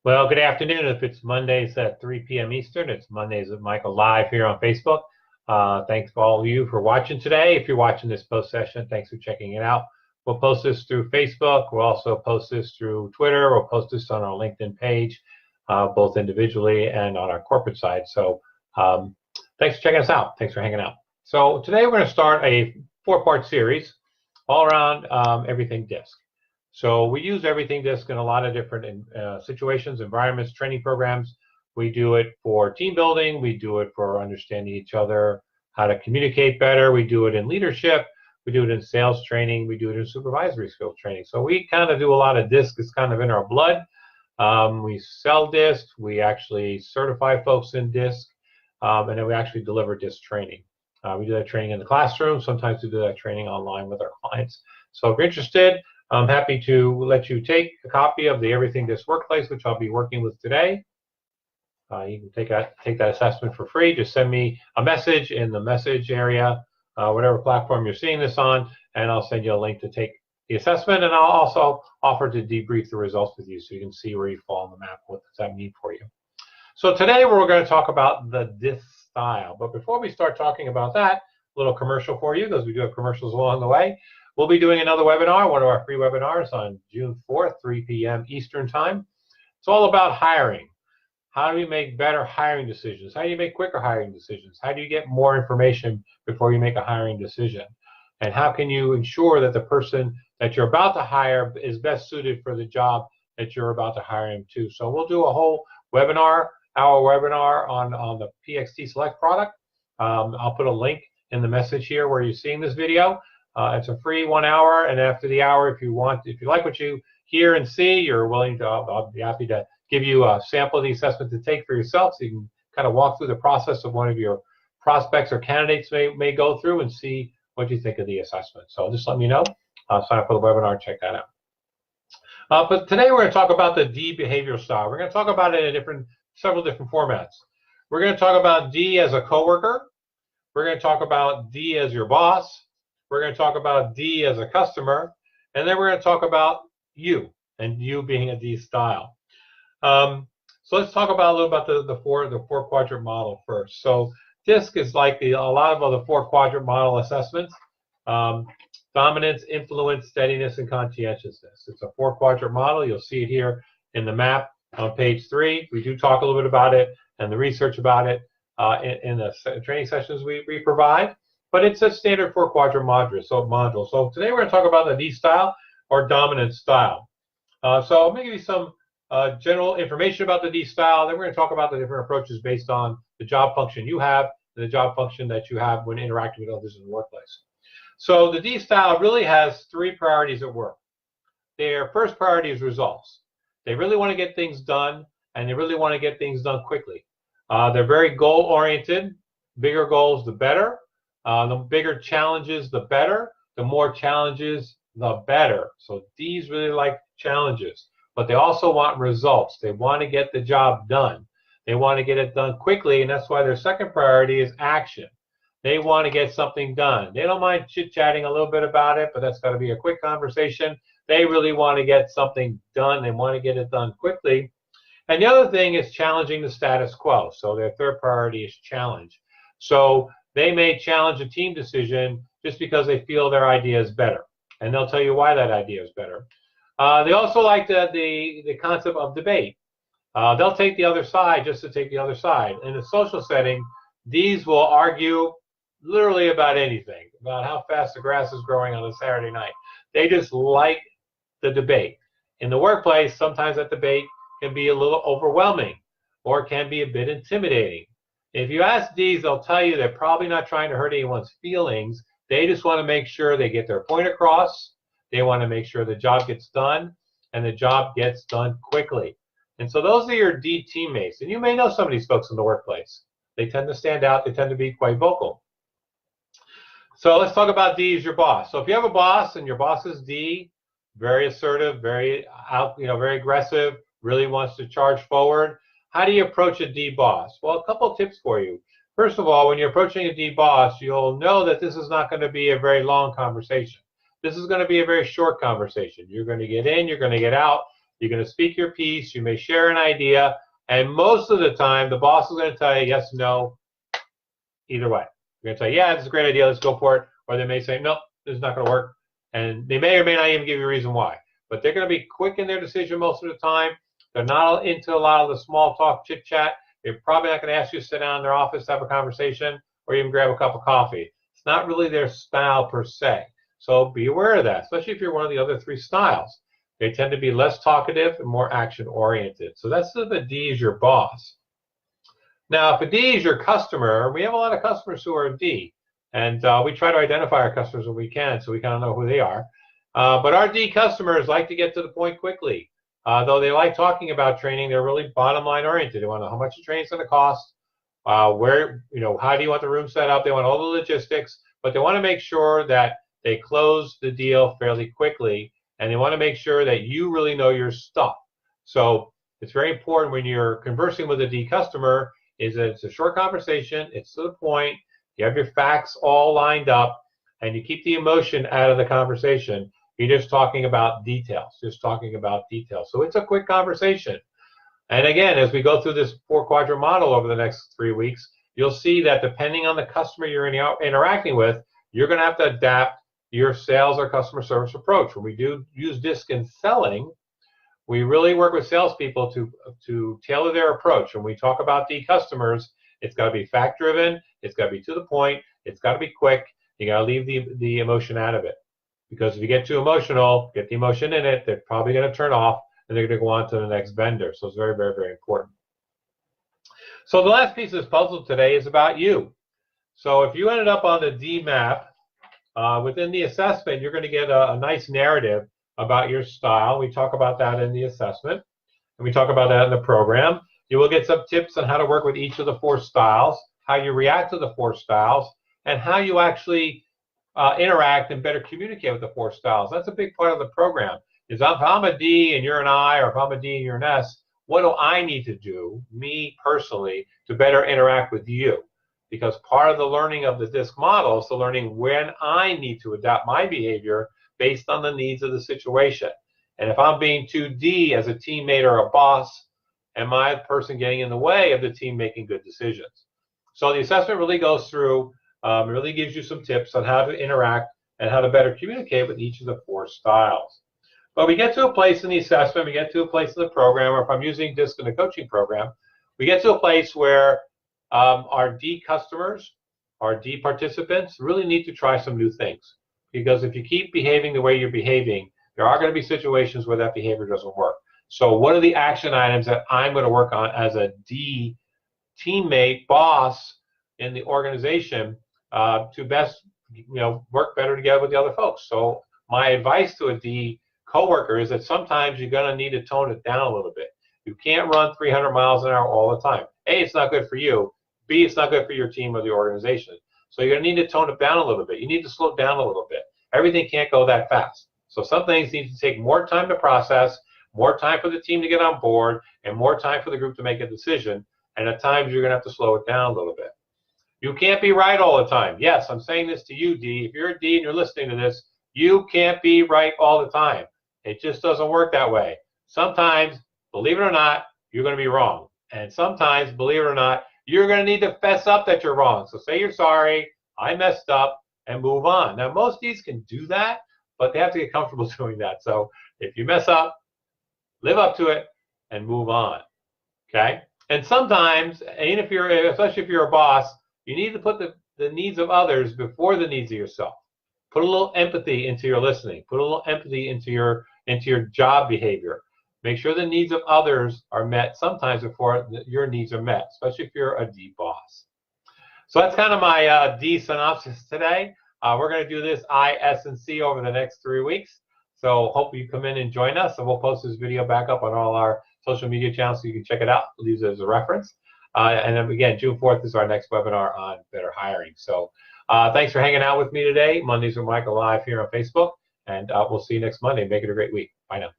Well, good afternoon. If it's Mondays at 3 p.m. Eastern, it's Mondays with Michael live here on Facebook. Thanks for all of you for watching today. If you're watching this post session, thanks for checking it out. We'll post this through Facebook. We'll also post this through Twitter. We'll post this on our LinkedIn page, both individually and on our corporate side. So thanks for checking us out. Thanks for hanging out. So today we're going to start a 4-part series all around everything DiSC. So we use everything DiSC in a lot of different situations, environments, training programs. We do it for team building. We do it for understanding each other, how to communicate better. We do it in leadership. We do it in sales training. We do it in supervisory skills training. So we kind of do a lot of DiSC. It's kind of in our blood. We sell DiSC. We actually certify folks in DiSC. And then we actually deliver DiSC training. We do that training in the classroom. Sometimes we do that training online with our clients. So if you're interested, I'm happy to let you take a copy of the Everything DiSC Workplace, which I'll be working with today. You can take that assessment for free. Just send me a message in the message area, whatever platform you're seeing this on, and I'll send you a link to take the assessment, and I'll also offer to debrief the results with you so you can see where you fall on the map. What does that mean for you? So today we're going to talk about the DiSC style. But before we start talking about that, a little commercial for you, because we do have commercials along the way. We'll be doing another webinar, one of our free webinars on June 4th, 3 p.m. Eastern Time. It's all about hiring. How do you make better hiring decisions? How do you make quicker hiring decisions? How do you get more information before you make a hiring decision? And how can you ensure that the person that you're about to hire is best suited for the job that you're about to hire him to? So we'll do a whole webinar, our webinar on the PXT Select product. I'll put a link in the message here where you're seeing this video. It's a free 1 hour, and after the hour, if you like what you hear and see, you're willing to, I'll be happy to give you a sample of the assessment to take for yourself, so you can kind of walk through the process of one of your prospects or candidates may go through and see what you think of the assessment. So just let me know. Sign up for the webinar, check that out. But today we're going to talk about the D behavioral style. We're going to talk about it in several different formats. We're going to talk about D as a coworker. We're going to talk about D as your boss. We're going to talk about D as a customer, and then we're going to talk about you, and you being a D style. So let's talk about a little about the four quadrant model first. So DiSC is like a lot of other 4 quadrant model assessments: dominance, influence, steadiness, and conscientiousness. It's a 4 quadrant model. You'll see it here in the map on page 3. We do talk a little bit about it and the research about it in the training sessions we provide. But it's a standard 4 quadrant module. So today we're going to talk about the D style or dominant style. So I'm going to give you some general information about the D style. Then we're going to talk about the different approaches based on the job function you have and the job function that you have when interacting with others in the workplace. So the D style really has 3 priorities at work. Their first priority is results. They really want to get things done, and they really want to get things done quickly. They're very goal-oriented. Bigger goals, the better. The bigger challenges, the better. The more challenges, the better. So D's really like challenges, but they also want results. They want to get the job done. They want to get it done quickly, and that's why their second priority is action. They want to get something done. They don't mind chit-chatting a little bit about it, but that's got to be a quick conversation. They really want to get something done. They want to get it done quickly. And the other thing is challenging the status quo. So their third priority is challenge. So they may challenge a team decision just because they feel their idea is better, and they'll tell you why that idea is better. They also like the concept of debate. They'll take the other side just to take the other side. In a social setting, these will argue literally about anything, about how fast the grass is growing on a Saturday night. They just like the debate. In the workplace, sometimes that debate can be a little overwhelming or can be a bit intimidating. If you ask D's, they'll tell you they're probably not trying to hurt anyone's feelings. They just want to make sure they get their point across. They want to make sure the job gets done, and the job gets done quickly. And so those are your D teammates. And you may know some of these folks in the workplace. They tend to stand out. They tend to be quite vocal. So let's talk about D as your boss. So if you have a boss and your boss is D, very assertive, very aggressive, really wants to charge forward, how do you approach a D boss? Well, a couple of tips for you. First of all, when you're approaching a D boss, you'll know that this is not going to be a very long conversation. This is going to be a very short conversation. You're going to get in, you're going to get out. You're going to speak your piece. You may share an idea. And most of the time, the boss is going to tell you yes, no, either way. They're going to tell you, yeah, it's a great idea. Let's go for it. Or they may say, nope, this is not going to work. And they may or may not even give you a reason why. But they're going to be quick in their decision most of the time. They're not into a lot of the small talk, chit chat. They're probably not going to ask you to sit down in their office to have a conversation or even grab a cup of coffee. It's not really their style per se. So be aware of that, especially if you're one of the other three styles. They tend to be less talkative and more action-oriented. So that's if a D is your boss. Now, if a D is your customer, we have a lot of customers who are a D. And we try to identify our customers when we can so we kind of know who they are. But our D customers like to get to the point quickly. Though they like talking about training, they're really bottom line oriented. They want to know how much the training's going to cost, where, how do you want the room set up. They want all the logistics, but they want to make sure that they close the deal fairly quickly, and they want to make sure that you really know your stuff. So it's very important when you're conversing with a D customer is that it's a short conversation, it's to the point, you have your facts all lined up, and you keep the emotion out of the conversation. You're just talking about details, So it's a quick conversation. And again, as we go through this 4-quadrant model over the next 3 weeks, you'll see that depending on the customer you're interacting with, you're going to have to adapt your sales or customer service approach. When we do use DiSC in selling, we really work with salespeople to tailor their approach. When we talk about D customers, it's got to be fact-driven, it's got to be to the point, it's got to be quick, you got to leave the emotion out of it. Because if you get too emotional, get the emotion in it, they're probably going to turn off and they're going to go on to the next vendor. So it's very, very, very important. So the last piece of this puzzle today is about you. So if you ended up on the D map, within the assessment, you're going to get a nice narrative about your style. We talk about that in the assessment, and we talk about that in the program. You will get some tips on how to work with each of the 4 styles, how you react to the 4 styles, and how you actually interact and better communicate with the 4 styles. That's a big part of the program. Is if I'm a D and you're an I, or if I'm a D and you're an S, what do I need to do, me personally, to better interact with you? Because part of the learning of the DiSC model is the learning when I need to adapt my behavior based on the needs of the situation. And if I'm being too D as a teammate or a boss, am I a person getting in the way of the team making good decisions? So the assessment really goes through, really gives you some tips on how to interact and how to better communicate with each of the 4 styles. But we get to a place in the assessment, we get to a place in the program, or if I'm using DiSC in the coaching program, we get to a place where our D customers, our D participants really need to try some new things. Because if you keep behaving the way you're behaving, there are going to be situations where that behavior doesn't work. So what are the action items that I'm going to work on as a D teammate, boss in the organization to best work better together with the other folks? So my advice to a D coworker is that sometimes you're going to need to tone it down a little bit. You can't run 300 miles an hour all the time. A, it's not good for you. B, it's not good for your team or the organization. So you're going to need to tone it down a little bit. You need to slow it down a little bit. Everything can't go that fast. So some things need to take more time to process, more time for the team to get on board, and more time for the group to make a decision. And at times, you're going to have to slow it down a little bit. You can't be right all the time. Yes, I'm saying this to you, D. If you're a D and you're listening to this, you can't be right all the time. It just doesn't work that way. Sometimes, believe it or not, you're going to be wrong. And sometimes, believe it or not, you're going to need to fess up that you're wrong. So say you're sorry, I messed up, and move on. Now, most Ds can do that, but they have to get comfortable doing that. So if you mess up, live up to it, and move on. Okay? And sometimes, especially if you're a boss, you need to put the needs of others before the needs of yourself. Put a little empathy into your listening. Put a little empathy into your job behavior. Make sure the needs of others are met sometimes before your needs are met, especially if you're a D boss. So that's kind of my D synopsis today. We're going to do this I, S, and C over the next 3 weeks. So hope you come in and join us, and we'll post this video back up on all our social media channels so you can check it out. We'll use it as a reference. And then again, June 4th is our next webinar on better hiring. So thanks for hanging out with me today. Mondays with Michael live here on Facebook, and we'll see you next Monday. Make it a great week. Bye now.